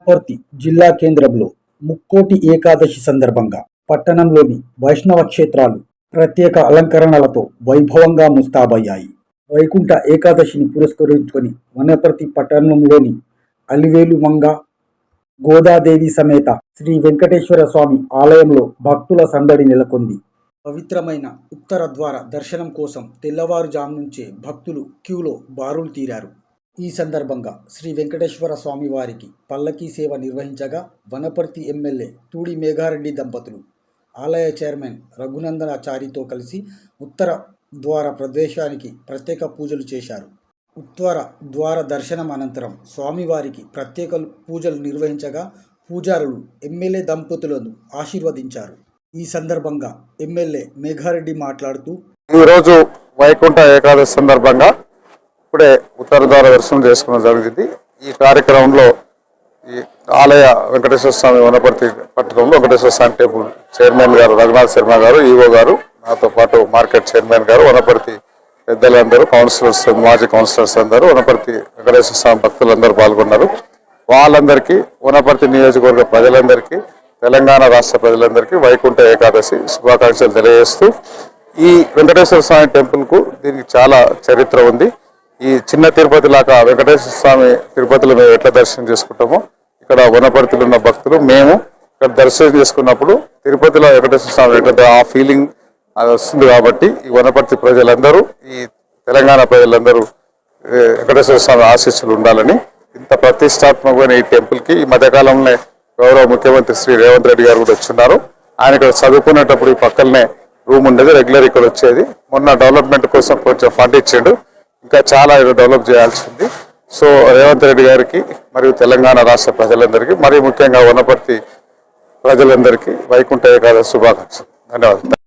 వనపర్తి జిల్లా కేంద్రంలో ముక్కోటి ఏకాదశి సందర్భంగా పట్టణంలోని వైష్ణవ క్షేత్రాలు ప్రత్యేక అలంకరణలతో వైభవంగా ముస్తాబయ్యాయి. వైకుంఠ ఏకాదశిని పురస్కరించుకొని వనపర్తి పట్టణంలోని అలివేలు మంగ గోదాదేవి సమేత శ్రీ వెంకటేశ్వర స్వామి ఆలయంలో భక్తుల సందడి నెలకొంది. పవిత్రమైన ఉత్తర ద్వార దర్శనం కోసం తెల్లవారుజాము నుంచే భక్తులు క్యూలో బారులు తీరారు. ఈ సందర్భంగా శ్రీ వెంకటేశ్వర స్వామి వారికి పల్లకీ సేవ నిర్వహించగా వనపర్తి ఎమ్మెల్యే తూడి మేఘారెడ్డి దంపతులు ఆలయ చైర్మన్ రఘునందనాచారితో కలిసి ఉత్తర ద్వార ప్రవేశానికి ప్రత్యేక పూజలు చేశారు. ఉత్తర ద్వార దర్శనం అనంతరం స్వామివారికి ప్రత్యేక పూజలు నిర్వహించగా పూజారులు ఎమ్మెల్యే దంపతులను ఆశీర్వదించారు. ఈ సందర్భంగా ఎమ్మెల్యే మేఘారెడ్డి మాట్లాడుతూ, ఈరోజు వైకుంఠ ఏకాదశి సందర్భంగా ఇప్పుడే ఉత్తర ద్వార దర్శనం చేసుకోవడం జరిగింది. ఈ కార్యక్రమంలో ఈ ఆలయ వెంకటేశ్వర స్వామి వనపర్తి పట్టణంలో వెంకటేశ్వర స్వామి టెంపుల్ చైర్మన్ గారు రఘునాథ్ శర్మ గారు, ఈవో గారు, నాతో పాటు మార్కెట్ చైర్మన్ గారు, వనపర్తి పెద్దలందరూ, కౌన్సిలర్స్, మాజీ కౌన్సిలర్స్ అందరూ, వనపర్తి వెంకటేశ్వర స్వామి భక్తులందరూ పాల్గొన్నారు. వాళ్ళందరికీ, వనపర్తి నియోజకవర్గ ప్రజలందరికీ, తెలంగాణ రాష్ట్ర ప్రజలందరికీ వైకుంఠ ఏకాదశి శుభాకాంక్షలు తెలియజేస్తూ, ఈ వెంకటేశ్వర స్వామి టెంపుల్కు దీనికి చాలా చరిత్ర ఉంది. ఈ చిన్న తిరుపతి లాగా వెంకటేశ్వర స్వామి తిరుపతిలో మేము ఎట్లా దర్శనం చేసుకుంటామో ఇక్కడ వనపర్తిలో ఉన్న భక్తులు మేము ఇక్కడ దర్శనం చేసుకున్నప్పుడు తిరుపతిలో వెంకటేశ్వర స్వామి ఎట్లా ఆ ఫీలింగ్ అది వస్తుంది. కాబట్టి ఈ వనపర్తి ప్రజలందరూ, ఈ తెలంగాణ ప్రజలందరూ వెంకటేశ్వర స్వామి ఆశీస్సులు ఉండాలని, ఇంత ప్రతిష్టాత్మకమైన ఈ టెంపుల్కి ఈ మధ్యకాలంలో గౌరవ ముఖ్యమంత్రి శ్రీ రేవంత్ రెడ్డి గారు కూడా వచ్చున్నారు. ఆయన ఇక్కడ చదువుకునేటప్పుడు ఈ పక్కనే రూమ్ ఉండేది, రెగ్యులర్ ఇక్కడ వచ్చేది. మొన్న డెవలప్మెంట్ కోసం కొంచెం ఫండ్ ఇచ్చిండు, ఇంకా చాలా డెవలప్ చేయాల్సి ఉంది. సో రేవంత్ రెడ్డి గారికి మరియు తెలంగాణ రాష్ట్ర ప్రజలందరికీ, మరియు ముఖ్యంగా వనపర్తి ప్రజలందరికీ వైకుంఠ ఏకాదశి శుభాకాంక్షలు. ధన్యవాదాలు.